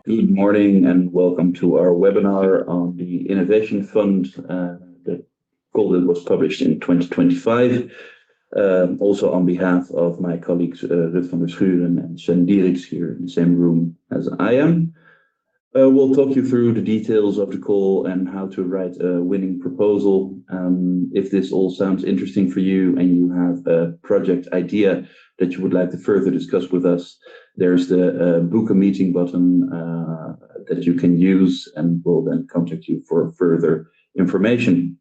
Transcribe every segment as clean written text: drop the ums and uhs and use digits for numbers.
Good morning and welcome to our webinar on the Innovation Fund. The call that was published in 2025. Also on behalf of my colleagues Ruth Vanderschueren and Sven Dierickx here in the same room as I am. We'll talk you through the details of the call and how to write a winning proposal. If this all sounds interesting for you and you have a project idea that you would like to further discuss with us, there's the book a meeting button that you can use, and we'll then contact you for further information.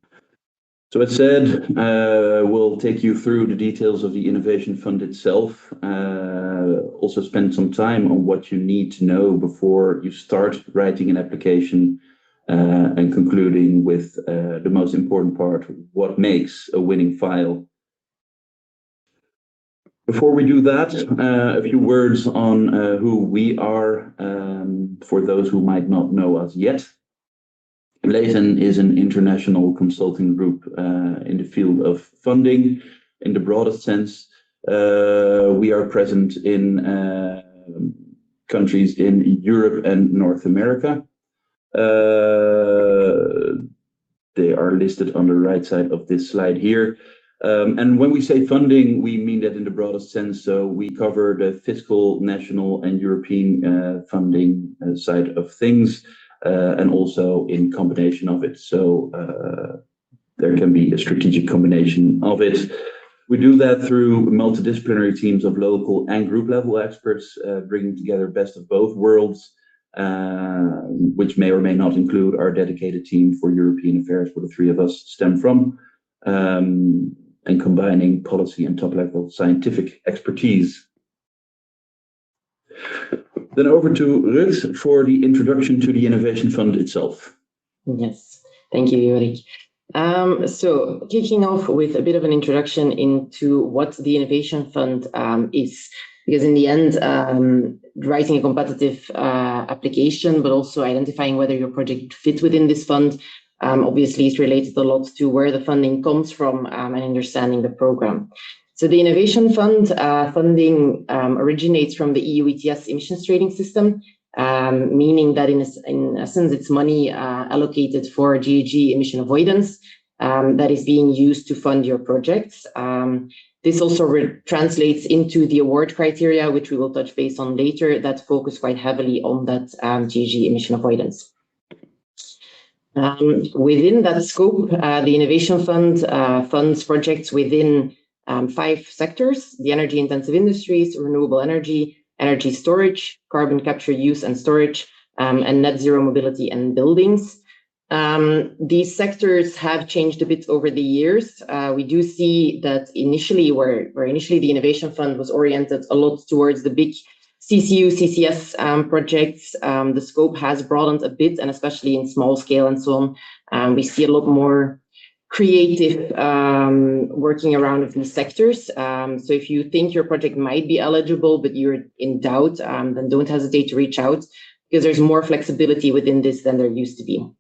So as said, we'll take you through the details of the Innovation Fund itself, also spend some time on what you need to know before you start writing an application, and concluding with the most important part, what makes a winning file. Before we do that, a few words on who we are, for those who might not know us yet. Lezen is an international consulting group in the field of funding in the broadest sense. We are present in countries in Europe and North America. They are listed on the right side of this slide here. And when we say funding, we mean that in the broadest sense. So we cover the fiscal, national, and European funding side of things, and also in combination of it. So there can be a strategic combination of it. We do that through multidisciplinary teams of local and group level experts, bringing together best of both worlds, which may or may not include our dedicated team for European affairs, where the three of us stem from. And combining policy and top-level scientific expertise. Then over to Ruth for the introduction to the Innovation Fund itself. Yes, thank you, Yorick. So kicking off with a bit of an introduction into what the Innovation Fund is, because in the end, writing a competitive application, but also identifying whether your project fits within this fund, obviously is related a lot to where the funding comes from and understanding the program. So the Innovation Fund funding originates from the EU ETS emissions trading system, meaning that in essence, it's money allocated for GHG emission avoidance that is being used to fund your projects. This also translates into the award criteria, which we will touch base on later, that focus quite heavily on that GHG emission avoidance. Within that scope, the Innovation Fund funds projects within 5 sectors: the energy-intensive industries, renewable energy, energy storage, carbon capture, use and storage, and net zero mobility and buildings. These sectors have changed a bit over the years. We do see that initially, where initially the Innovation Fund was oriented a lot towards the big CCU, CCS projects, the scope has broadened a bit, and especially in small scale and so on, we see a lot more creative working around these sectors. So if you think your project might be eligible, but you're in doubt, then don't hesitate to reach out, because there's more flexibility within this than there used to be.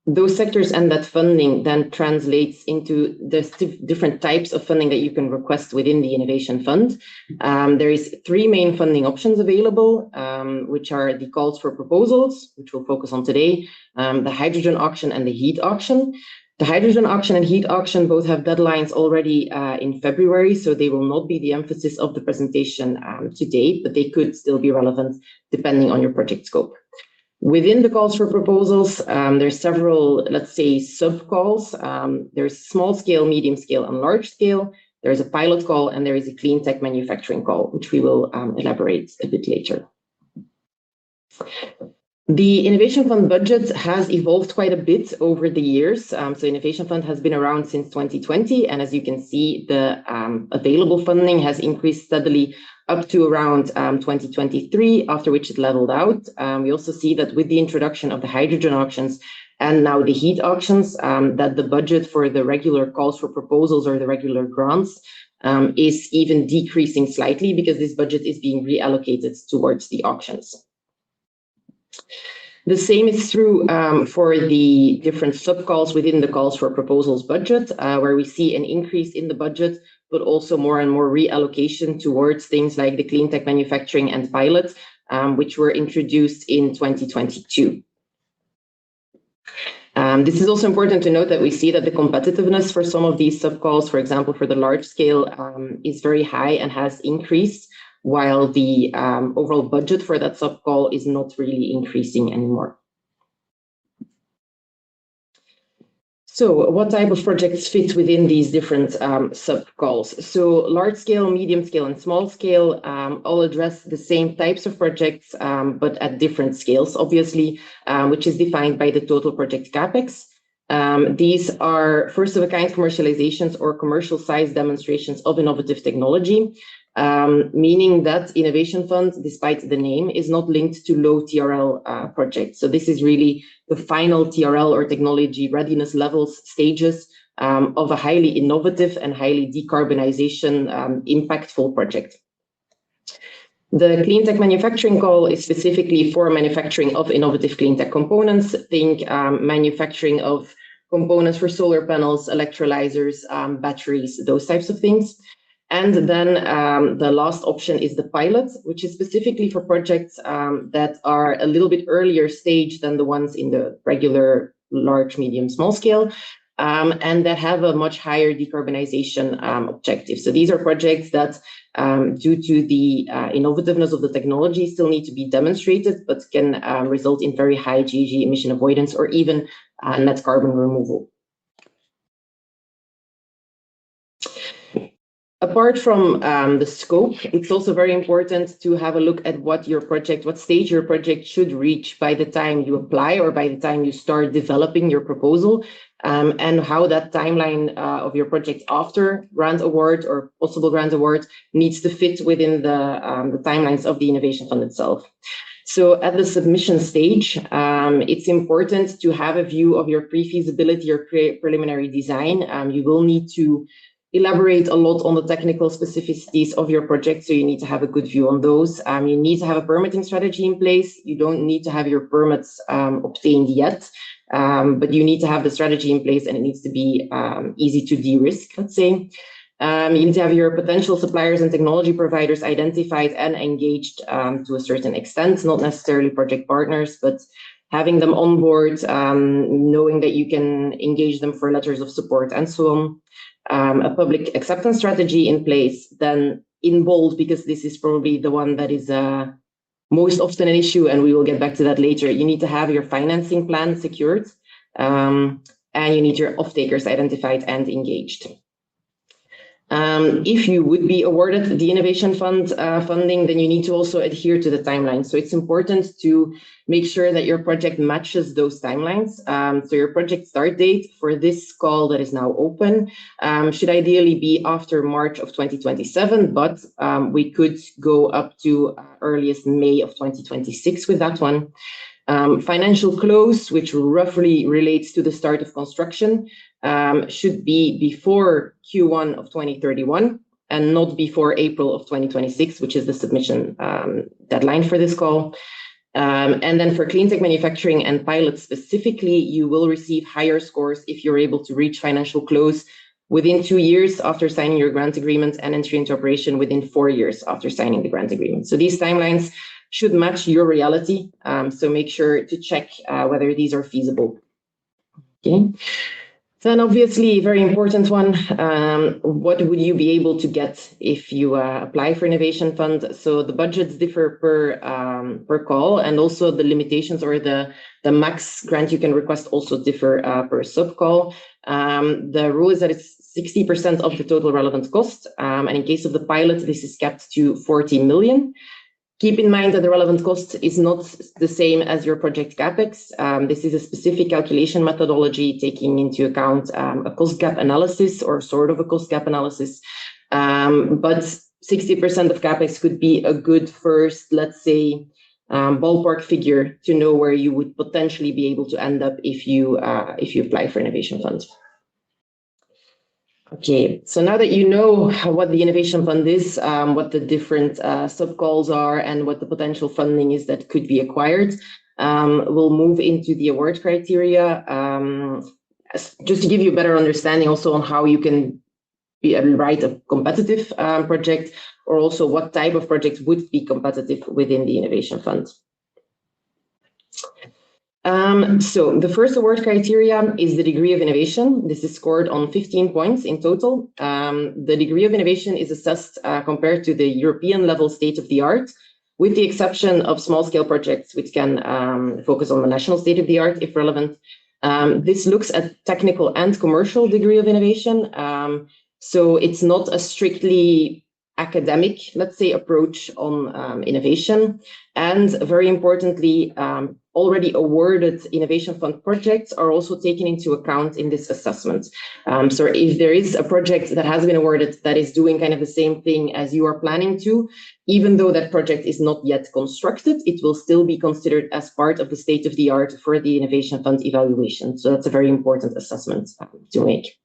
Those sectors and that funding then translates into the different types of funding that you can request within the Innovation Fund. There is 3 main funding options available, which are the calls for proposals, which we'll focus on today, the hydrogen auction and the heat auction. The hydrogen auction and heat auction both have deadlines already in February, so they will not be the emphasis of the presentation today, but they could still be relevant depending on your project scope. Within the calls for proposals, there's several, let's say, sub-calls. There's small scale, medium scale, and large scale. There's a pilot call, and there is a clean tech manufacturing call, which we will elaborate a bit later. The Innovation Fund budget has evolved quite a bit over the years. So Innovation Fund has been around since 2020, and as you can see, the available funding has increased steadily up to around 2023, after which it leveled out. We also see that with the introduction of the hydrogen auctions and now the heat auctions, that the budget for the regular calls for proposals or the regular grants is even decreasing slightly, because this budget is being reallocated towards the auctions. The same is true for the different sub-calls within the calls for proposals budget, where we see an increase in the budget but also more and more reallocation towards things like the clean tech manufacturing and pilot, which were introduced in 2022. This is also important to note that we see that the competitiveness for some of these subcalls, for example, for the large scale, is very high and has increased, while the overall budget for that subcall is not really increasing anymore. So what type of projects fit within these different subcalls? So large scale, medium scale, and small scale all address the same types of projects, but at different scales, obviously, which is defined by the total project capex. These are first-of-a-kind commercializations or commercial-size demonstrations of innovative technology, meaning that Innovation Fund, despite the name, is not linked to low TRL projects. So this is really the final TRL or technology readiness levels stages of a highly innovative and highly decarbonization impactful project. The clean tech manufacturing call is specifically for manufacturing of innovative clean tech components. Think manufacturing of components for solar panels, electrolyzers, batteries, those types of things. And then the last option is the pilot, which is specifically for projects that are a little bit earlier stage than the ones in the regular large, medium, small scale, and that have a much higher decarbonization objective. So these are projects that, due to the innovativeness of the technology, still need to be demonstrated, but can result in very high GHG emission avoidance or even net carbon removal. Apart from the scope, it's also very important to have a look at what stage your project should reach by the time you apply or by the time you start developing your proposal, and how that timeline of your project after grant award or possible grant award needs to fit within the timelines of the Innovation Fund itself. So at the submission stage, it's important to have a view of your pre-feasibility or preliminary design. You will need to elaborate a lot on the technical specificities of your project, so you need to have a good view on those. You need to have a permitting strategy in place. You don't need to have your permits obtained yet, but you need to have the strategy in place, and it needs to be easy to de-risk, let's say. You need to have your potential suppliers and technology providers identified and engaged to a certain extent, not necessarily project partners, but having them on board, knowing that you can engage them for letters of support and so on. A public acceptance strategy in place, then in bold, because this is probably the one that is most often an issue, and we will get back to that later. You need to have your financing plan secured, and you need your off-takers identified and engaged. If you would be awarded the Innovation Fund funding, then you need to also adhere to the timeline. So it's important to make sure that your project matches those timelines. So your project start date for this call that is now open should ideally be after March of 2027, but we could go up to earliest May of 2026 with that one. Financial close, which roughly relates to the start of construction, should be before Q1 of 2031 and not before April of 2026, which is the submission deadline for this call. And then for clean tech manufacturing and pilots specifically, you will receive higher scores if you're able to reach financial close within 2 years after signing your grant agreement and entry into operation within 4 years after signing the grant agreement. So these timelines should match your reality. So make sure to check whether these are feasible. Okay. Then obviously, a very important one, what would you be able to get if you apply for Innovation Fund? So the budgets differ per call, and also the limitations or the max grant you can request also differ per sub-call. The rule is that it's 60% of the total relevant cost, and in case of the pilot, this is capped to 40 million. Keep in mind that the relevant cost is not the same as your project capex. This is a specific calculation methodology taking into account a cost gap analysis or sort of a cost gap analysis. But 60% of capex could be a good first, let's say, ballpark figure to know where you would potentially be able to end up if you apply for Innovation Fund. Okay, so now that you know what the Innovation Fund is, what the different sub-calls are, and what the potential funding is that could be acquired, we'll move into the award criteria. Just to give you a better understanding also on how you can write a competitive project, or also what type of project would be competitive within the Innovation Fund. So the first award criteria is the degree of innovation. This is scored on 15 points in total. The degree of innovation is assessed compared to the European level state of the art, with the exception of small scale projects, which can focus on the national state of the art if relevant. This looks at technical and commercial degree of innovation. So it's not a strictly academic, let's say, approach on innovation. And very importantly, already awarded Innovation Fund projects are also taken into account in this assessment. So if there is a project that has been awarded that is doing kind of the same thing as you are planning to, even though that project is not yet constructed, it will still be considered as part of the state of the art for the Innovation Fund evaluation. So that's a very important assessment to make.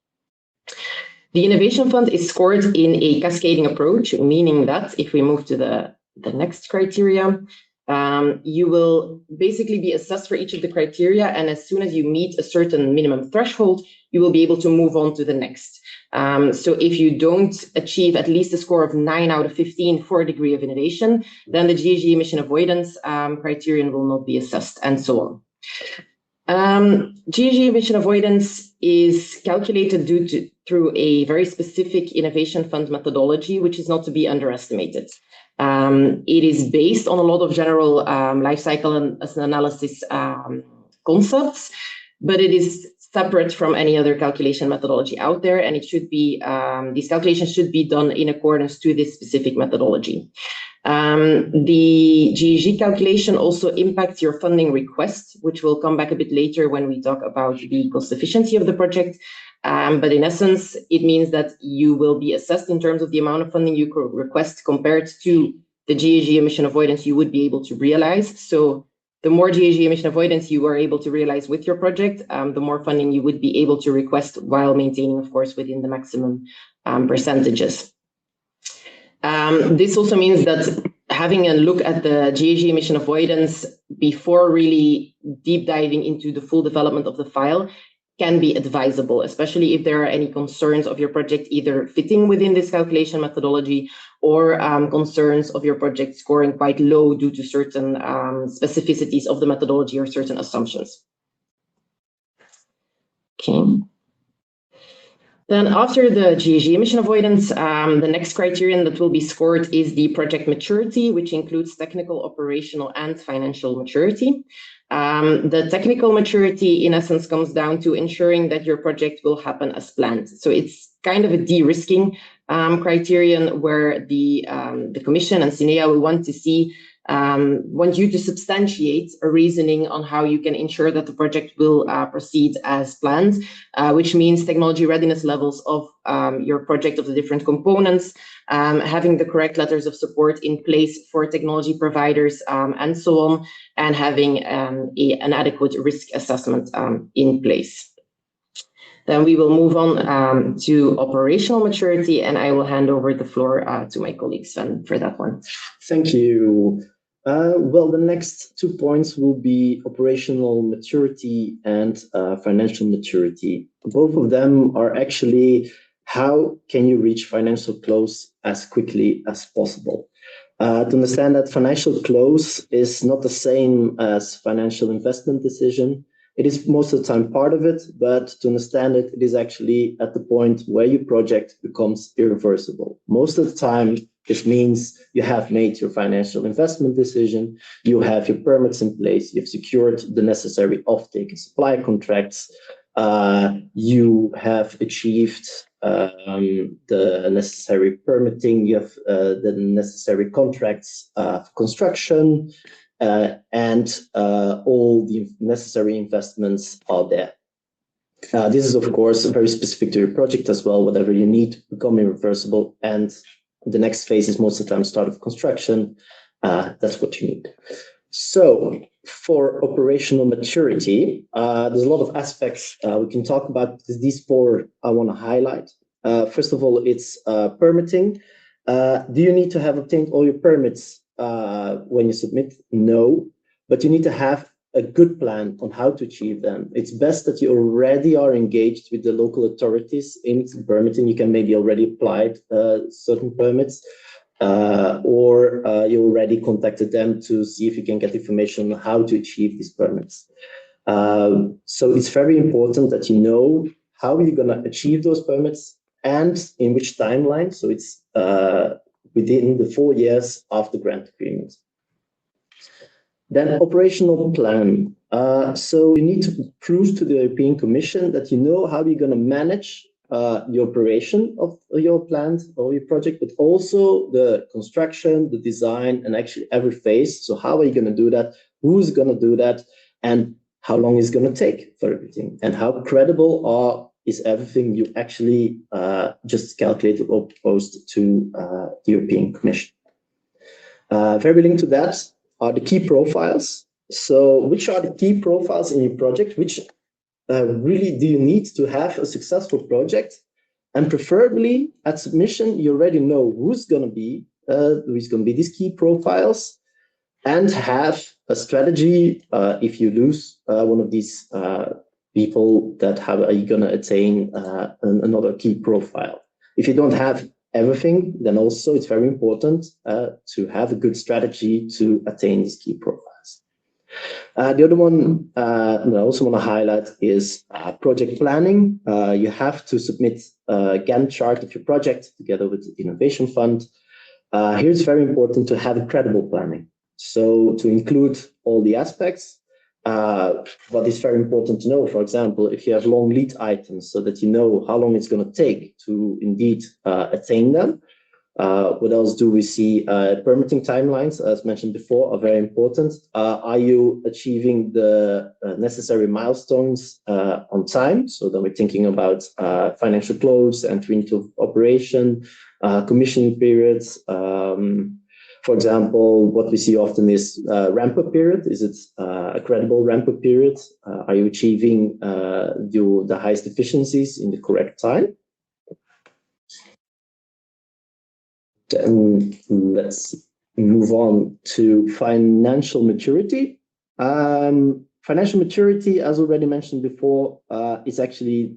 The Innovation Fund is scored in a cascading approach, meaning that if we move to the next criteria, you will basically be assessed for each of the criteria, and as soon as you meet a certain minimum threshold, you will be able to move on to the next. So if you don't achieve at least a score of 9 out of 15 for a degree of innovation, then the GHG emission avoidance criterion will not be assessed, and so on. GHG emission avoidance is calculated through a very specific Innovation Fund methodology, which is not to be underestimated. It is based on a lot of general life cycle analysis concepts, but it is separate from any other calculation methodology out there, and it should be these calculations should be done in accordance to this specific methodology. The GHG calculation also impacts your funding request, which will come back a bit later when we talk about the cost efficiency of the project. But in essence, it means that you will be assessed in terms of the amount of funding you could request compared to the GHG emission avoidance you would be able to realize. So the more GHG emission avoidance you are able to realize with your project, the more funding you would be able to request while maintaining, of course, within the maximum percentages. This also means that having a look at the GHG emission avoidance before really deep diving into the full development of the file can be advisable, especially if there are any concerns of your project either fitting within this calculation methodology or concerns of your project scoring quite low due to certain specificities of the methodology or certain assumptions. Okay. Then after the GHG emission avoidance, the next criterion that will be scored is the project maturity, which includes technical, operational, and financial maturity. The technical maturity, in essence, comes down to ensuring that your project will happen as planned. So it's kind of a de-risking criterion where the Commission and CINEA will want you to substantiate a reasoning on how you can ensure that the project will proceed as planned, which means technology readiness levels of your project, of the different components, having the correct letters of support in place for technology providers, and so on, and having an adequate risk assessment in place. Then we will move on to operational maturity, and I will hand over the floor to my colleague Sven for that one. Thank you. Well, the next 2 points will be operational maturity and financial maturity. Both of them are actually how can you reach financial close as quickly as possible. To understand that financial close is not the same as financial investment decision. It is most of the time part of it, but to understand it, it is actually at the point where your project becomes irreversible. Most of the time, this means you have made your financial investment decision, you have your permits in place, you've secured the necessary offtake and supply contracts, you have achieved the necessary permitting, you have the necessary contracts for construction, and all the necessary investments are there. This is, of course, very specific to your project as well. Whatever you need to become irreversible, and the next phase is most of the time start of construction. That's what you need. So for operational maturity, there's a lot of aspects we can talk about. These 4 I want to highlight. First of all, it's permitting. Do you need to have obtained all your permits when you submit? No, but you need to have a good plan on how to achieve them, it's best that you already are engaged with the local authorities in permitting. You can maybe already applied certain permits, or you already contacted them to see if you can get information on how to achieve these permits. So it's very important that you know how you're going to achieve those permits and in which timeline. So it's within the 4 years of the grant agreement. Then operational plan. So you need to prove to the European Commission that you know how you're going to manage the operation of your plant or your project, but also the construction, the design, and actually every phase. So how are you going to do that? Who's going to do that? And how long is going to take for everything? And how credible is everything you actually just calculated or proposed to the European Commission? Very linked to that are the key profiles. So which are the key profiles in your project? Which really do you need to have a successful project? And preferably at submission, you already know who's going to be these key profiles, and have a strategy if you lose one of these people that are you going to attain another key profile. If you don't have everything, then also it's very important to have a good strategy to attain these key profiles. The other one that I also want to highlight is project planning. You have to submit a Gantt chart of your project together with the Innovation Fund. Here it's very important to have a credible planning. So to include all the aspects, what is very important to know, for example, if you have long lead items so that you know how long it's going to take to indeed attain them. What else do we see? Permitting timelines, as mentioned before, are very important. Are you achieving the necessary milestones on time? So then we're thinking about financial close, entry into operation, commissioning periods. For example, what we see often is ramp-up period. Is it a credible ramp-up period? Are you achieving the highest efficiencies in the correct time? Then let's move on to financial maturity. Financial maturity, as already mentioned before, is actually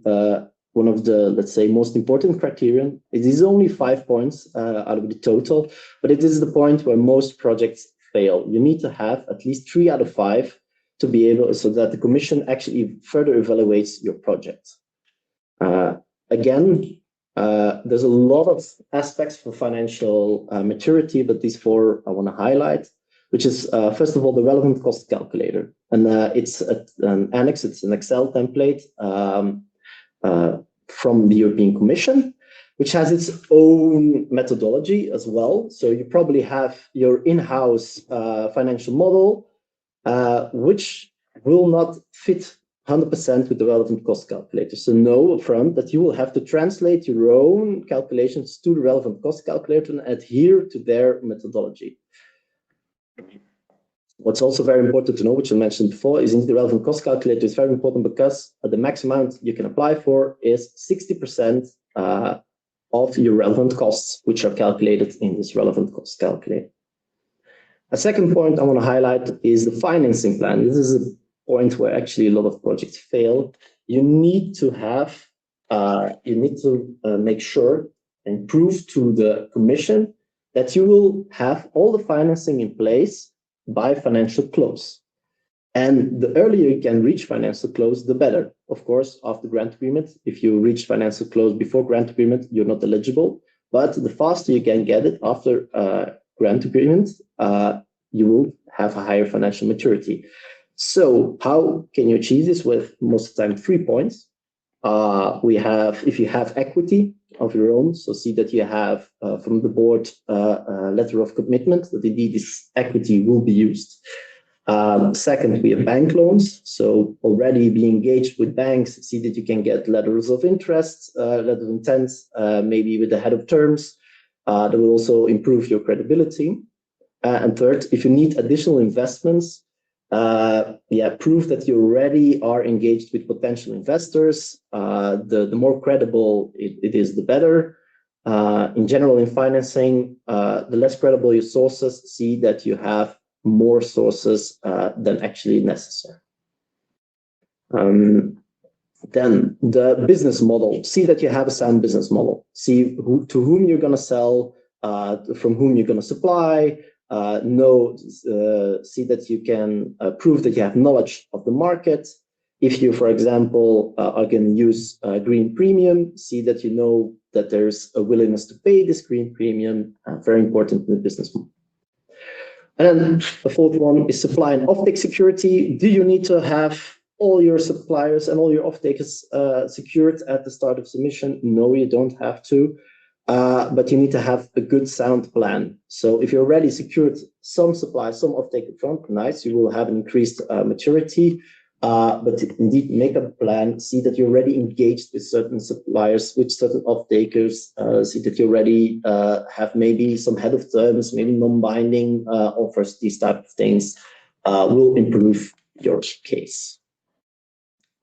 one of the, let's say, most important criterion. It is only 5 points out of the total, but it is the point where most projects fail. You need to have at least 3 out of 5 to be able, so that the Commission actually further evaluates your project. Again, there's a lot of aspects for financial maturity, but these 4 I want to highlight, which is, first of all, the relevant cost calculator. And it's an annex, it's an Excel template from the European Commission, which has its own methodology as well. So you probably have your in-house financial model, which will not fit 100% with the relevant cost calculator. So know upfront that you will have to translate your own calculations to the relevant cost calculator and adhere to their methodology. What's also very important to know, which I mentioned before, is in the relevant cost calculator is very important because the max amount you can apply for is 60% of your relevant costs, which are calculated in this relevant cost calculator. A second point I want to highlight is the financing plan. This is a point where actually a lot of projects fail. You need to have, make sure and prove to the Commission that you will have all the financing in place by financial close. And the earlier you can reach financial close, the better. Of course, after grant agreement, if you reach financial close before grant agreement, you're not eligible. But the faster you can get it after grant agreement, you will have a higher financial maturity. So how can you achieve this? With most of the time 3 points. If you have equity of your own, so see that you have from the board a letter of commitment that indeed this equity will be used. Second, we have bank loans. So already be engaged with banks, see that you can get letters of interest, letters of intent, maybe with the head of terms. That will also improve your credibility. And third, if you need additional investments, prove that you already are engaged with potential investors. The more credible it is, the better. In general, in financing, the less credible your sources, see that you have more sources than actually necessary. Then the business model. See that you have a sound business model. See to whom you're going to sell, from whom you're going to supply. See that you can prove that you have knowledge of the market. If you, for example, are going to use green premium, see that you know that there's a willingness to pay this green premium. Very important in the business model. And then the fourth one is supply and offtake security. Do you need to have all your suppliers and all your off-takers secured at the start of submission? No, you don't have to, but you need to have a good sound plan. So if you already secured some supply, some off-take front, nice, you will have an increased maturity, but indeed make a plan, see that you're already engaged with certain suppliers, with certain off-takers, see that you already have maybe some head of terms, maybe non-binding offers. These type of things will improve your case.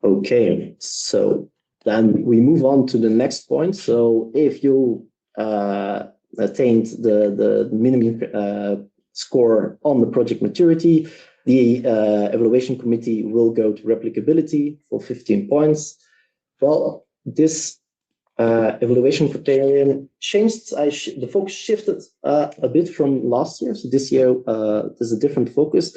Okay, so then we move on to the next point. So if you attained the minimum score on the project maturity, the evaluation committee will go to replicability for 15 points. Well, this evaluation criterion changed. The focus shifted a bit from last year. So this year, there's a different focus.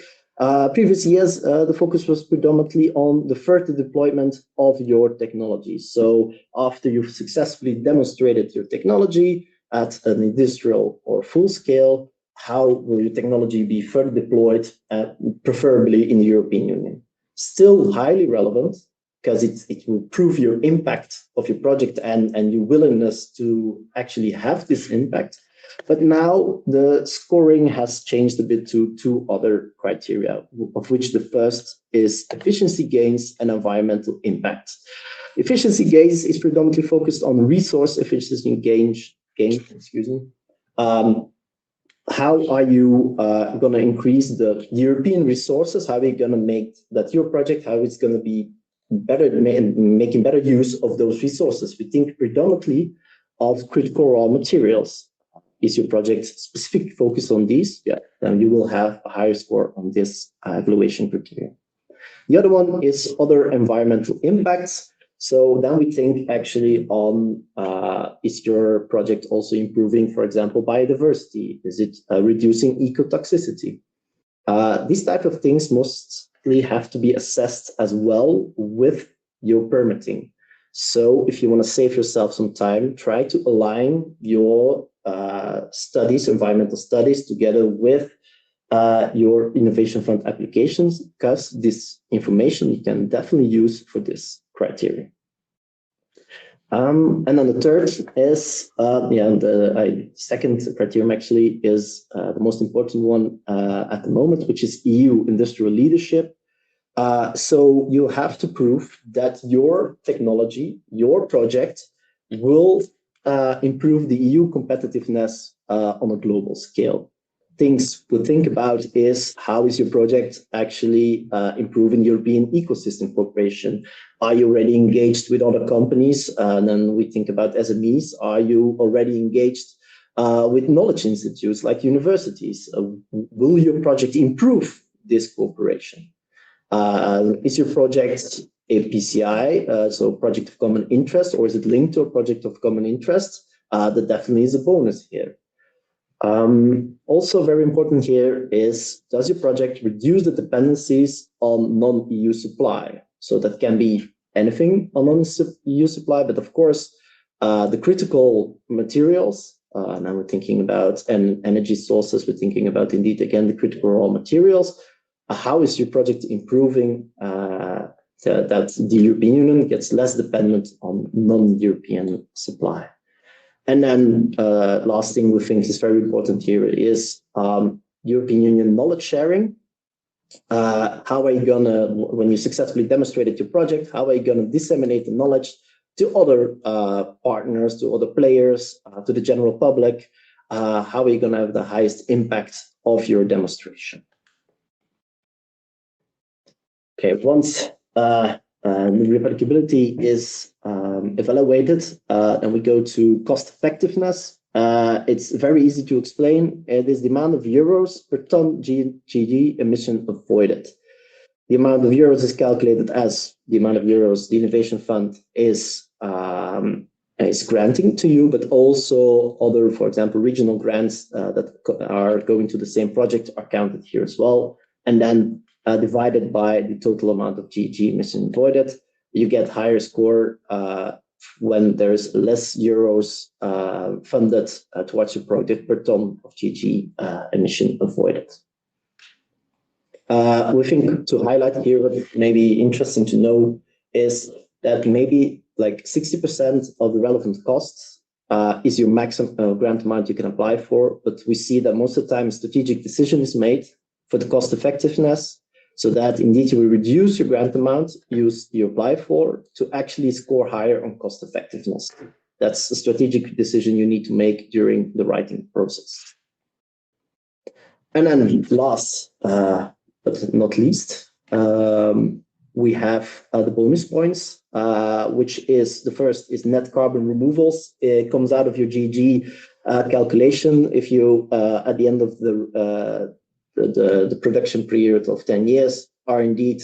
Previous years, the focus was predominantly on the further deployment of your technology. So after you've successfully demonstrated your technology at an industrial or full scale, how will your technology be further deployed, preferably in the European Union? Still highly relevant, because it will prove your impact of your project and your willingness to actually have this impact. But now the scoring has changed a bit to two other criteria, of which the first is efficiency gains and environmental impact. Efficiency gains is predominantly focused on resource efficiency gain. How are you going to increase the European resources? How are you going to make that your project, how it's going to be better, making better use of those resources? We think predominantly of critical raw materials. Is your project specific focus on these? Yeah, then you will have a higher score on this evaluation criteria. The other one is other environmental impacts. So then we think actually on, is your project also improving, for example, biodiversity? Is it reducing ecotoxicity? These type of things mostly have to be assessed as well with your permitting. So if you want to save yourself some time, try to align your studies, environmental studies, together with your Innovation Fund applications, because this information you can definitely use for this criteria. And then the third is, the second criterion actually is the most important one at the moment, which is EU industrial leadership. So you have to prove that your technology, your project will improve the EU competitiveness on a global scale. Things to think about is, how is your project actually improving European ecosystem cooperation? Are you already engaged with other companies? And then we think about SMEs. Are you already engaged with knowledge institutes like universities? Will your project improve this cooperation? Is your project a PCI, so project of common interest, or is it linked to a project of common interest? That definitely is a bonus here. Also very important here is, does your project reduce the dependencies on non-EU supply? So that can be anything on non-EU supply, but of course, the critical materials, now we're thinking about energy sources, we're thinking about indeed, again, the critical raw materials. How is your project improving that the European Union gets less dependent on non-European supply? And then last thing we think is very important here is European Union knowledge sharing. How are you gonna, when you successfully demonstrated your project, how are you gonna disseminate the knowledge to other partners, to other players, to the general public? How are you gonna have the highest impact of your demonstration? Okay, once the replicability is evaluated, then we go to cost effectiveness. It's very easy to explain. It is the amount of euros per ton GHG emission avoided. The amount of euros is calculated as the amount of euros the Innovation Fund is granting to you, but also other, for example, regional grants that are going to the same project are counted here as well. And then divided by the total amount of GHG emission avoided, you get higher score when there's less euros funded towards your project per ton of GHG emission avoided. We think to highlight here what may be interesting to know is that maybe like 60% of the relevant costs is your maximum grant amount you can apply for, but we see that most of the time a strategic decision is made for the cost effectiveness, so that indeed you will reduce your grant amount you apply for to actually score higher on cost effectiveness. That's a strategic decision you need to make during the writing process. And then last but not least, we have the bonus points, which is the first is net carbon removals. It comes out of your GHG calculation. If you at the end of the production period of 10 years are indeed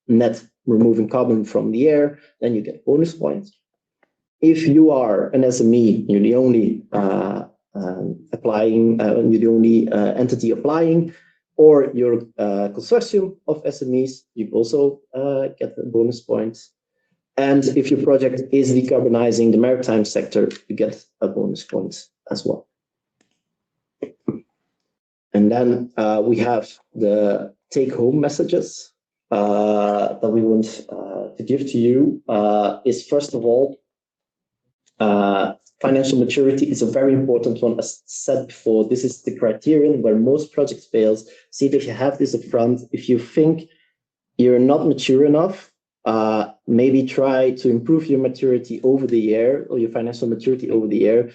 net removing carbon from the air, then you get bonus points. If you are an SME, you're the only applying, you're the only entity applying, or you're a consortium of SMEs, you also get the bonus points. And if your project is decarbonizing the maritime sector, you get a bonus point as well. And then we have the take-home messages that we want to give to you. Is first of all, financial maturity is a very important one. As said before, this is the criterion where most projects fails. See that you have this up front. If you think you're not mature enough, maybe try to improve your maturity over the year, or your financial maturity over the year.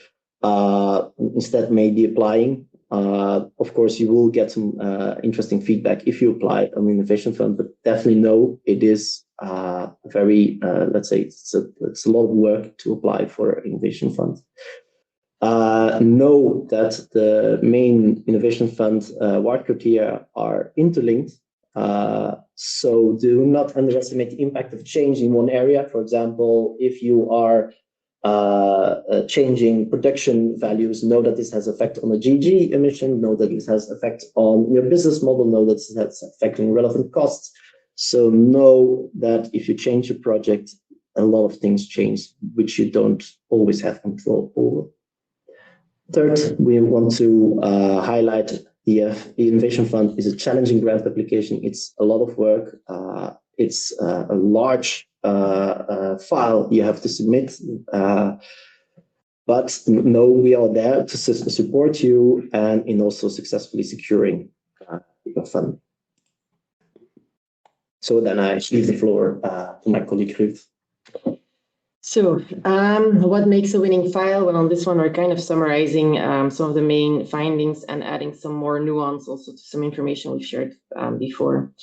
Instead, maybe applying. Of course, you will get some interesting feedback if you apply on the Innovation Fund, but definitely know it is very, let's say, it's a lot of work to apply for Innovation Fund. Know that the main Innovation Fund award criteria are interlinked. So do not underestimate the impact of change in one area. For example, if you are changing production values, know that this has effect on the GHG emission, know that this has effect on your business model, know that this has effect on relevant costs. So know that if you change your project, a lot of things change, which you don't always have control over. Third, we want to highlight the Innovation Fund is a challenging grant application. It's a lot of work. It's a large file you have to submit, but know we are there to support you and in also successfully securing your fund. So then I leave the floor to my colleague Ruth. So what makes a winning file? Well, on this one, we're kind of summarizing some of the main findings and adding some more nuance also to some information we've shared before.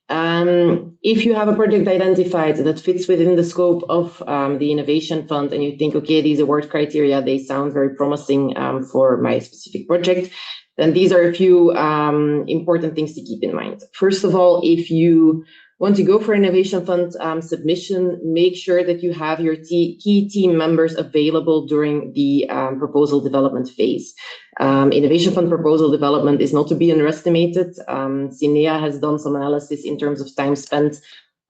If you have a project identified that fits within the scope of the Innovation Fund and you think, okay, these award criteria, they sound very promising for my specific project, then these are a few important things to keep in mind. First of all, if you want to go for Innovation Fund submission, make sure that you have your key team members available during the proposal development phase. Innovation Fund proposal development is not to be underestimated. CINEA has done some analysis in terms of time spent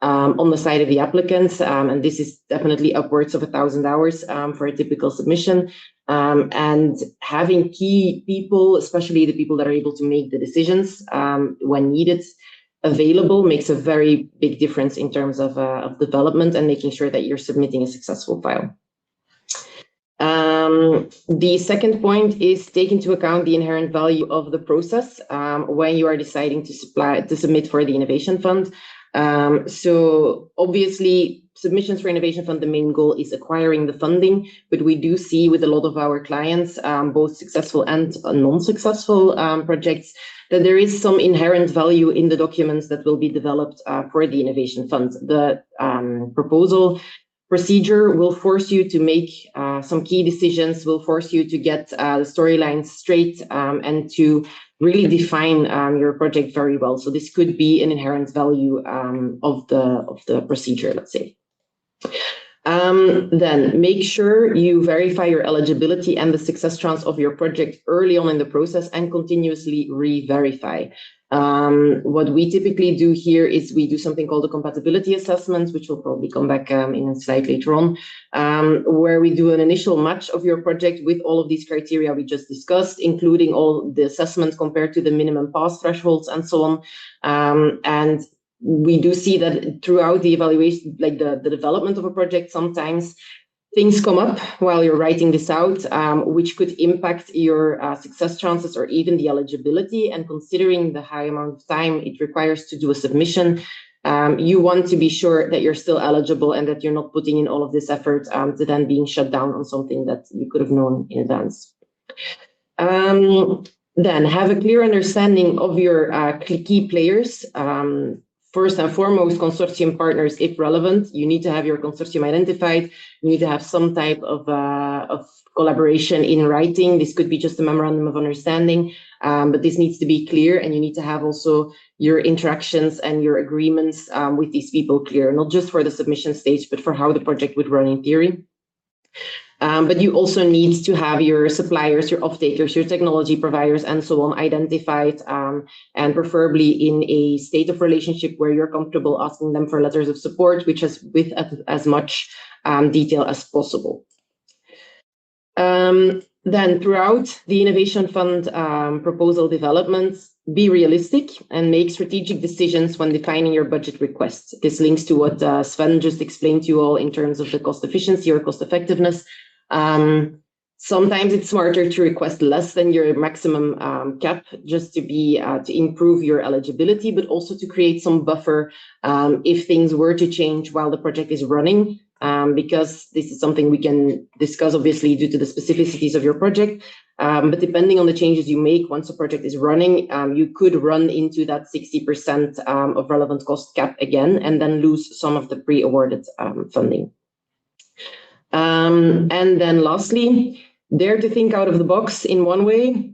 on the side of the applicants, and this is definitely upwards of 1,000 hours for a typical submission. And having key people, especially the people that are able to make the decisions when needed, available makes a very big difference in terms of development and making sure that you're submitting a successful file. The second point is take into account the inherent value of the process when you are deciding to submit for the Innovation Fund. So obviously, submissions for Innovation Fund, the main goal is acquiring the funding, but we do see with a lot of our clients, both successful and non-successful projects, that there is some inherent value in the documents that will be developed for the Innovation Fund. The proposal procedure will force you to make some key decisions will force you to get the storylines straight and to really define your project very well. So this could be an inherent value of the procedure, let's say. Then make sure you verify your eligibility and the success chance of your project early on in the process and continuously re-verify. What we typically do here is we do something called a compatibility assessment, which will probably come back in a slide later on, where we do an initial match of your project with all of these criteria we just discussed, including all the assessments compared to the minimum pass thresholds and so on. And we do see that throughout the evaluation, like the development of a project, sometimes things come up while you're writing this out, which could impact your success chances or even the eligibility. And considering the high amount of time it requires to do a submission, you want to be sure that you're still eligible and that you're not putting in all of this effort to then being shut down on something that you could have known in advance. Then have a clear understanding of your key players. First and foremost, consortium partners, if relevant. You need to have your consortium identified. You need to have some type of collaboration in writing. This could be just a memorandum of understanding, but this needs to be clear, and you need to have also your interactions and your agreements with these people clear, not just for the submission stage, but for how the project would run in theory. But you also need to have your suppliers, your off-takers, your technology providers, and so on identified, and preferably in a state of relationship where you're comfortable asking them for letters of support, which is with as much detail as possible. Then throughout the Innovation Fund proposal development, be realistic and make strategic decisions when defining your budget requests. This links to what Sven just explained to you all in terms of the cost efficiency or cost effectiveness. Sometimes it's smarter to request less than your maximum cap just to improve your eligibility, but also to create some buffer if things were to change while the project is running, because this is something we can discuss obviously due to the specificities of your project. But depending on the changes you make once the project is running, you could run into that 60% of relevant cost cap again and then lose some of the pre-awarded funding. And then lastly, dare to think out of the box in one way,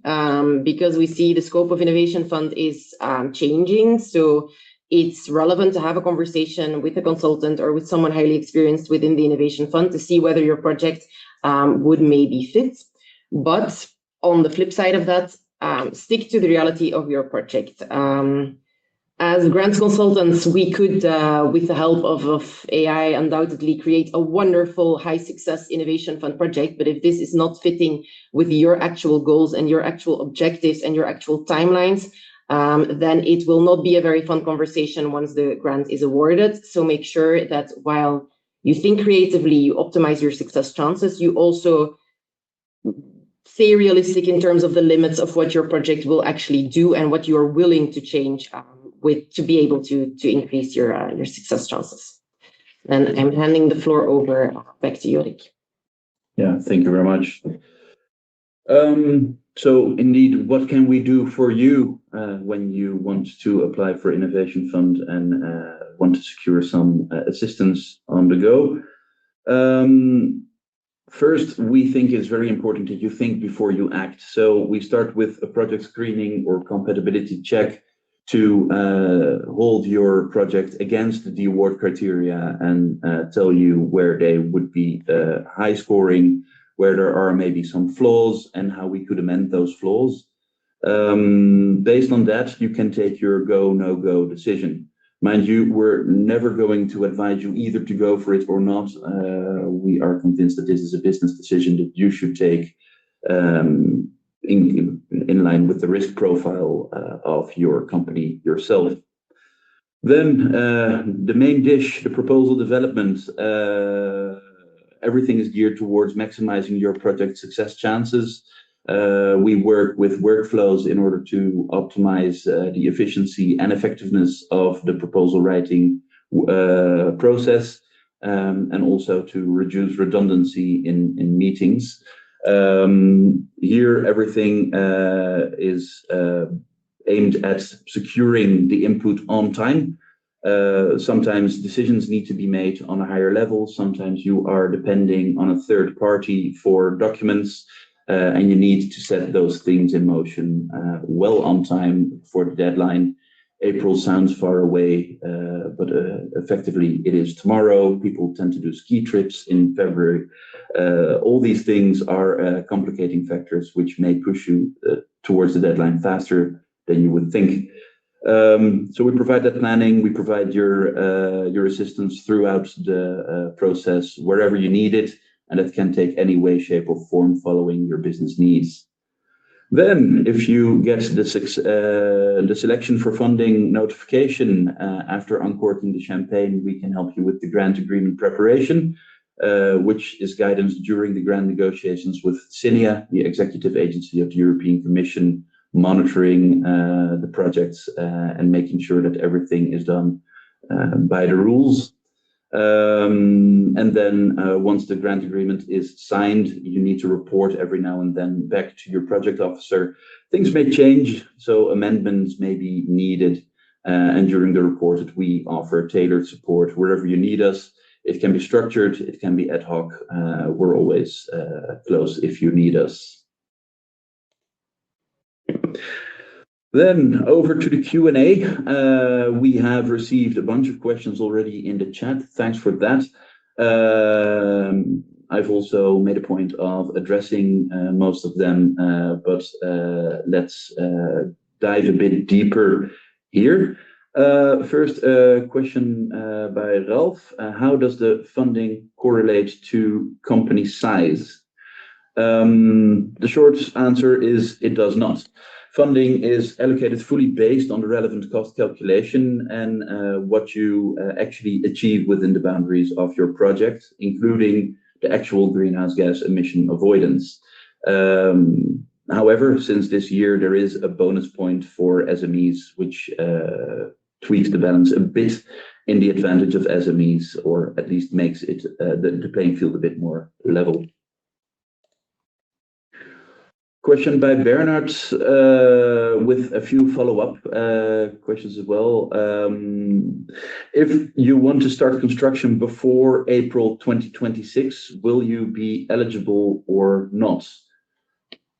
because we see the scope of Innovation Fund is changing. So it's relevant to have a conversation with a consultant or with someone highly experienced within the Innovation Fund to see whether your project would maybe fit. But on the flip side of that, stick to the reality of your project. As grants consultants, we could, with the help of AI, undoubtedly create a wonderful high success Innovation Fund project. But if this is not fitting with your actual goals and your actual objectives and your actual timelines, then it will not be a very fun conversation once the grant is awarded. So make sure that while you think creatively, you optimize your success chances, you also stay realistic in terms of the limits of what your project will actually do and what you are willing to change to be able to increase your success chances. And I'm handing the floor over back to Yorick. Yeah, thank you very much. So indeed, what can we do for you when you want to apply for Innovation Fund and want to secure some assistance on the go? First, we think it's very important that you think before you act. So we start with a project screening or compatibility check to hold your project against the award criteria and tell you where they would be high scoring, where there are maybe some flaws and how we could amend those flaws. Based on that, you can take your go, no-go decision. Mind you, we're never going to advise you either to go for it or not. We are convinced that this is a business decision that you should take in line with the risk profile of your company yourself. Then the main dish, the proposal development, everything is geared towards maximizing your project success chances. We work with workflows in order to optimize the efficiency and effectiveness of the proposal writing process, and also to reduce redundancy in meetings. Here, everything is aimed at securing the input on time Sometimes decisions need to be made on a higher level. Sometimes you are depending on a third party for documents, and you need to set those things in motion well on time for the deadline. April sounds far away, but effectively it is tomorrow. People tend to do ski trips in February. All these things are complicating factors which may push you towards the deadline faster than you would think. So we provide that planning, we provide your assistance throughout the process, wherever you need it, and it can take any way, shape, or form following your business needs. Then, if you get the selection for funding notification after uncorking the champagne, we can help you with the grant agreement preparation, which is guidance during the grant negotiations with CINEA, the executive agency of the European Commission, monitoring the projects and making sure that everything is done by the rules. And then once the grant agreement is signed, you need to report every now and then back to your project officer. Things may change, so amendments may be needed. And during the report, we offer tailored support wherever you need us. It can be structured, it can be ad hoc. We're always close if you need us. Then over to the Q&A. We have received a bunch of questions already in the chat. Thanks for that. I've also made a point of addressing most of them, but let's dive a bit deeper here. First question by Ralph. How does the funding correlate to company size? The short answer is it does not. Funding is allocated fully based on the relevant cost calculation and what you actually achieve within the boundaries of your project, including the actual greenhouse gas emission avoidance. However, since this year, there is a bonus point for SMEs, which tweaks the balance a bit in the advantage of SMEs, or at least makes it the playing field a bit more level. Question by Bernard with a few follow-up questions as well. If you want to start construction before April 2026, will you be eligible or not?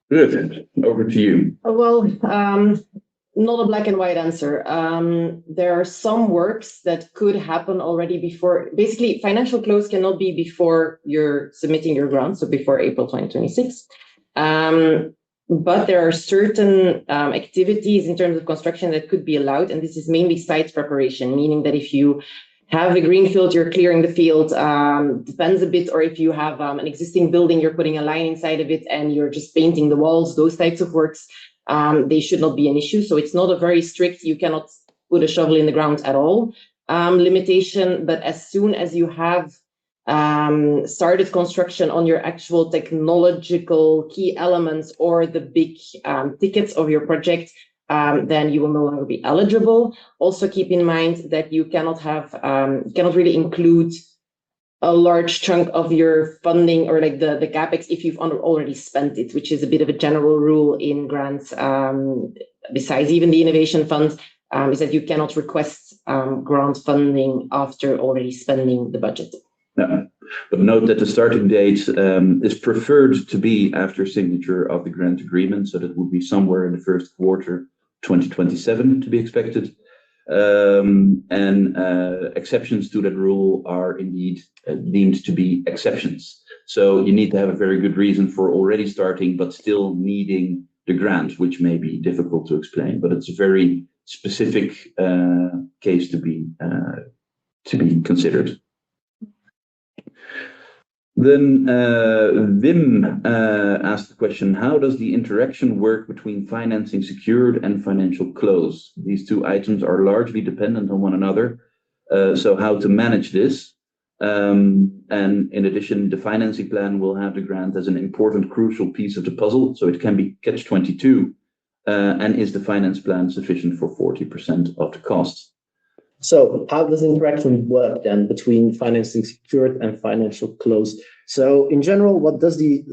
Good. Over to you. Well, not a black and white answer. There are some works that could happen already before. Basically, financial close cannot be before you're submitting your grant, so before April 2026. But there are certain activities in terms of construction that could be allowed, and this is mainly site preparation, meaning that if you have a greenfield, you're clearing the field, depends a bit, or if you have an existing building, you're putting a line inside of it and you're just painting the walls, those types of works, they should not be an issue. So it's not a very strict, you cannot put a shovel in the ground at all limitation, but as soon as you have started construction on your actual technological key elements or the big tickets of your project, then you will no longer be eligible. Also keep in mind that you cannot really include a large chunk of your funding or like the capex if you've already spent it, which is a bit of a general rule in grants. Besides even the innovation funds, is that you cannot request grant funding after already spending the budget. Yeah. But note that the starting date is preferred to be after signature of the grant agreement, so that would be somewhere in the first quarter 2027 to be expected. And exceptions to that rule are indeed deemed to be exceptions. So you need to have a very good reason for already starting, but still needing the grant, which may be difficult to explain, but it's a very specific case to be considered. Then Wim asked the question, how does the interaction work between financing secured and financial close? These two items are largely dependent on one another. So how to manage this? And in addition, the financing plan will have the grant as an important, crucial piece of the puzzle. So it can be catch-22. And is the finance plan sufficient for 40% of the costs? So how does interaction work then between financing secured and financial close? So in general, what does the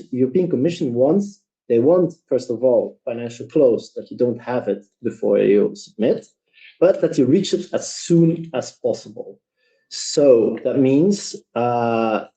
European Commission wants? They want, first of all, financial close, that you don't have it before you submit. but that you reach it as soon as possible. So that means that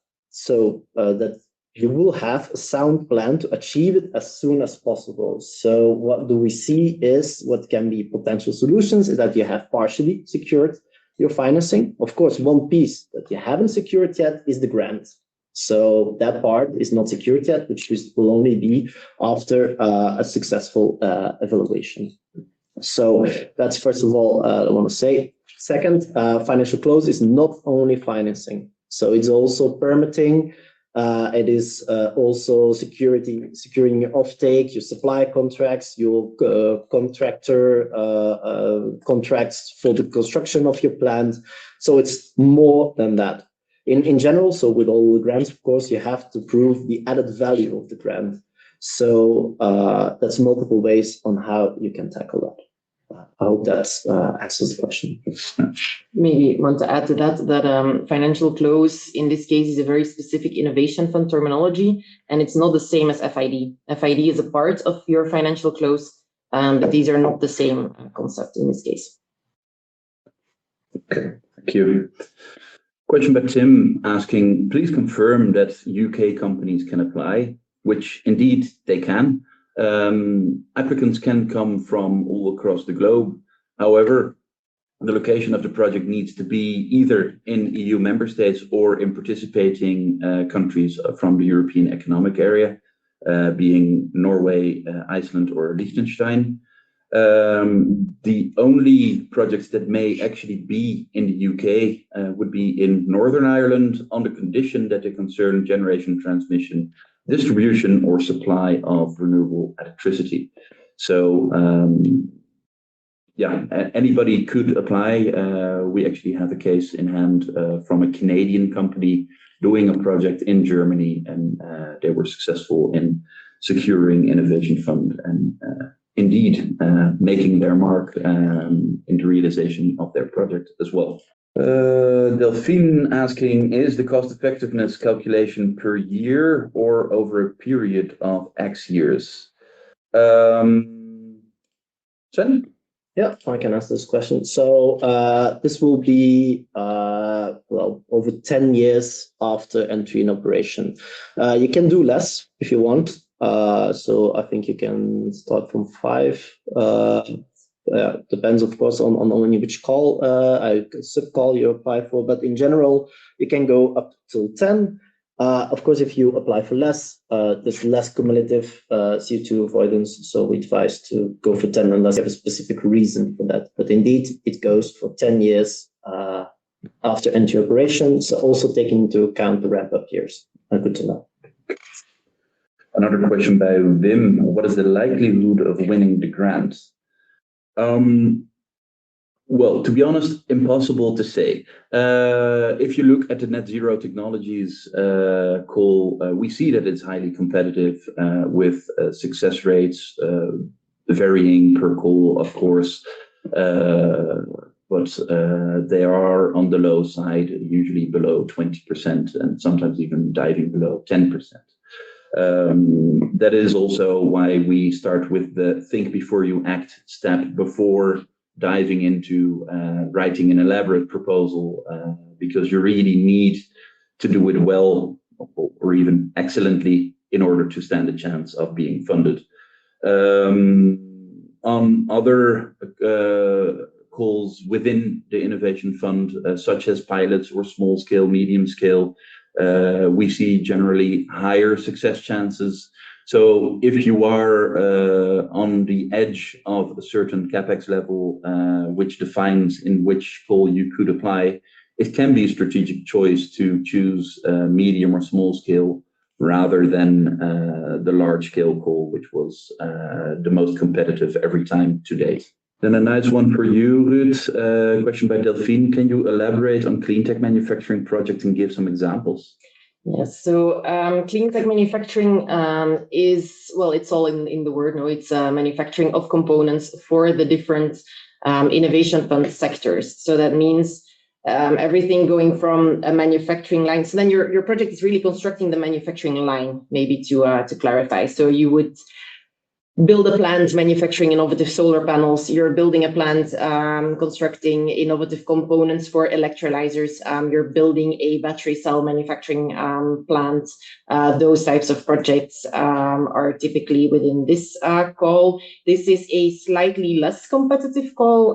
you will have a sound plan to achieve it as soon as possible. So what do we see is what can be potential solutions is that you have partially secured your financing. Of course, one piece that you haven't secured yet is the grant. So that part is not secured yet, which will only be after a successful evaluation. So that's first of all, I want to say. Second, financial close is not only financing. So it's also permitting. It is also securing your offtake, your supply contracts, your contractor contracts for the construction of your plant. So it's more than that. In general, so with all the grants, of course, you have to prove the added value of the grant. So that's multiple ways on how you can tackle that. I hope that answers the question. Maybe want to add to that financial close in this case is a very specific innovation fund terminology, and it's not the same as FID. FID is a part of your financial close, but these are not the same concept in this case. Okay, thank you. Question by Tim asking, please confirm that UK companies can apply, which indeed they can. Applicants can come from all across the globe. However, the location of the project needs to be either in EU member states or in participating countries from the European Economic Area, being Norway, Iceland, or Liechtenstein. The only projects that may actually be in the UK would be in Northern Ireland on the condition that they concern generation, transmission, distribution, or supply of renewable electricity. So yeah, anybody could apply. We actually have a case in hand from a Canadian company doing a project in Germany, and they were successful in securing innovation fund and indeed making their mark in the realization of their project as well. Delphine asking, is the cost effectiveness calculation per year or over a period of X years? Sven? Yeah, I can answer this question. So this will be, well, over 10 years after entry in operation. You can do less if you want. So I think you can start from 5. Depends, of course, on which call, sub-call you apply for. But in general, you can go up to 10. Of course, if you apply for less, there's less cumulative CO2 avoidance. So we advise to go for 10 unless you have a specific reason for that. But indeed, it goes for 10 years after entry operation. So also taking into account the ramp-up years. Good to know. Another question by Wim. What is the likelihood of winning the grant? Well, to be honest, impossible to say. If you look at the net zero technologies call, we see that it's highly competitive with success rates varying per call, of course, but they are on the low side, usually below 20% and sometimes even diving below 10%. That is also why we start with the think before you act step before diving into writing an elaborate proposal, because you really need to do it well or even excellently in order to stand a chance of being funded. On other calls within the Innovation Fund, such as pilots or small scale, medium scale, we see generally higher success chances. So if you are on the edge of a certain capex level, which defines in which call you could apply, it can be a strategic choice to choose medium or small scale rather than the large scale call, which was the most competitive every time to date. Then a nice one for you, Ruth. Question by Delphine. Can you elaborate on clean tech manufacturing project and give some examples? Yes, so clean tech manufacturing is, well, it's all in the word, no? It's manufacturing of components for the different innovation fund sectors. So that means everything going from a manufacturing line. So then your project is really constructing the manufacturing line, maybe to clarify. So you would build a plant manufacturing innovative solar panels, you're building a plant constructing innovative components for electrolyzers, you're building a battery cell manufacturing plant. Those types of projects are typically within this call. This is a slightly less competitive call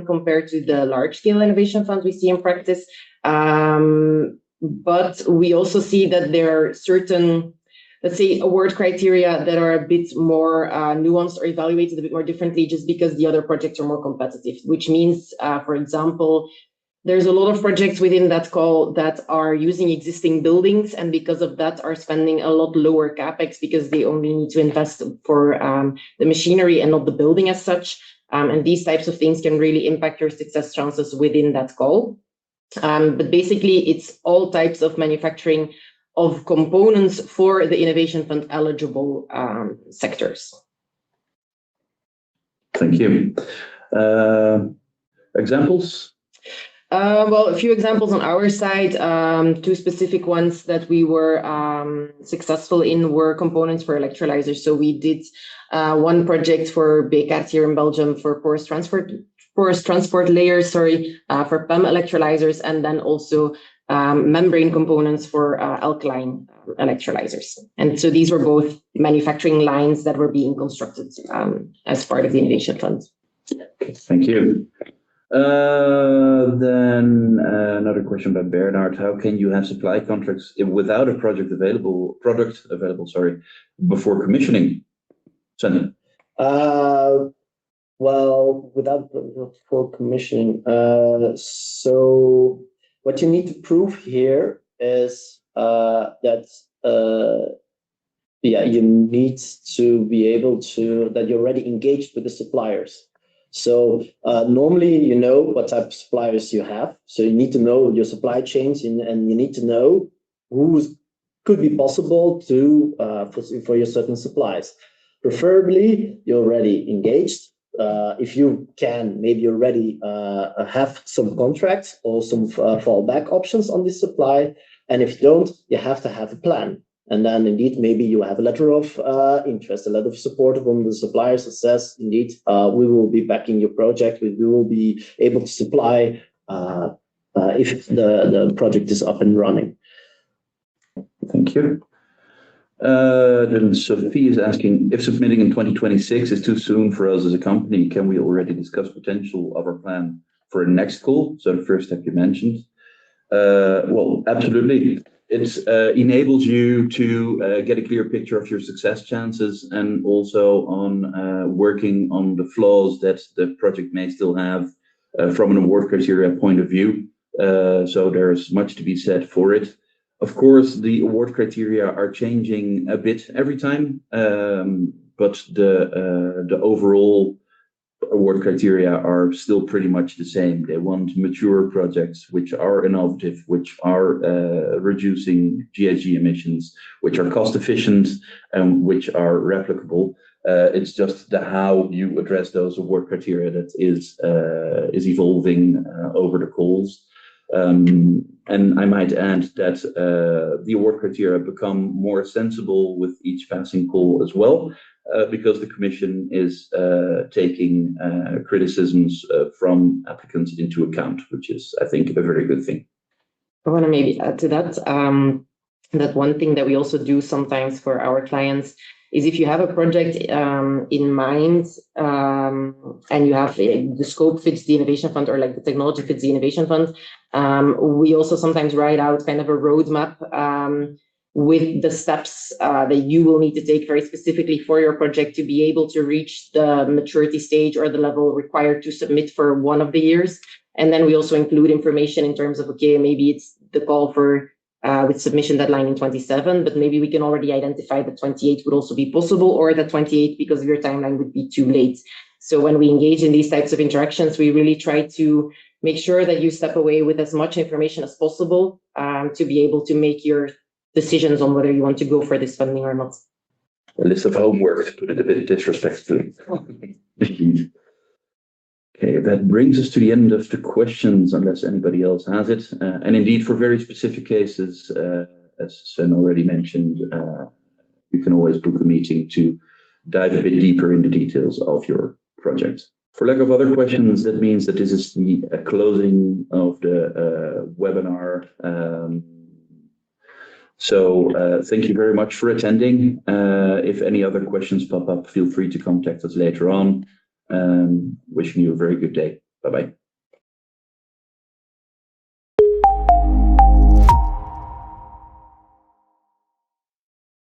compared to the large-scale innovation fund we see in practice. But we also see that there are certain, let's say, award criteria that are a bit more nuanced or evaluated a bit more differently just because the other projects are more competitive, which means, for example, there's a lot of projects within that call that are using existing buildings, and because of that are spending a lot lower capex because they only need to invest for the machinery and not the building as such. And these types of things can really impact your success chances within that call. But basically, it's all types of manufacturing of components for the Innovation Fund eligible sectors. Thank you. Examples? Well, a few examples on our side. Two specific ones that we were successful in were components for electrolyzers. So we did one project for Bekaert here in Belgium for porous transport layers, for PEM electrolyzers, and then also membrane components for alkaline electrolyzers. And so these were both manufacturing lines that were being constructed as part of the Innovation Fund. Thank you. Then another question by Bernard. How can you have supply contracts without a product available, before commissioning? Sven? Well, without before commissioning. So what you need to prove here is that you need to be able to, that you're already engaged with the suppliers. So normally you know what type of suppliers you have. So you need to know your supply chains, and you need to know who could be possible to for your certain supplies. Preferably, you're already engaged. If you can, maybe already have some contracts or some fallback options on this supply. And if you don't, you have to have a plan. And then indeed, maybe you have a letter of interest, a letter of support from the suppliers that says, indeed, we will be backing your project. We will be able to supply if the project is up and running. Thank you. Then Sophie is asking, if submitting in 2026 is too soon for us as a company, can we already discuss potential of our plan for a next call? So the first step you mentioned. Well, absolutely. It enables you to get a clear picture of your success chances and also on working on the flaws that the project may still have from an award criteria point of view. So there's much to be said for it. Of course, the award criteria are changing a bit every time, but the overall award criteria are still pretty much the same. They want mature projects which are innovative, which are reducing GHG emissions, which are cost efficient, and which are replicable. It's just the how you address those award criteria that is evolving over the calls. And I might add that the award criteria become more sensible with each passing call as well, because the Commission is taking criticisms from applicants into account, which is, I think, a very good thing. I want to maybe add to that, that one thing that we also do sometimes for our clients is if you have a project in mind and you have the scope fits the Innovation Fund or like the technology fits the Innovation Fund, we also sometimes write out kind of a roadmap with the steps that you will need to take very specifically for your project to be able to reach the maturity stage or the level required to submit for one of the years. And then we also include information in terms of, okay, maybe it's the call for with submission deadline in 27, but maybe we can already identify that 28 would also be possible, or that 28 because of your timeline would be too late. So when we engage in these types of interactions, we really try to make sure that you step away with as much information as possible to be able to make your decisions on whether you want to go for this funding or not. A list of homework, to put it a bit disrespectfully. Okay, that brings us to the end of the questions, unless anybody else has it. And indeed, for very specific cases, as Sven already mentioned, you can always book a meeting to dive a bit deeper in the details of your project. For lack of other questions, that means that this is the closing of the webinar. So thank you very much for attending. If any other questions pop up, feel free to contact us later on. Wishing you a very good day. Bye-bye.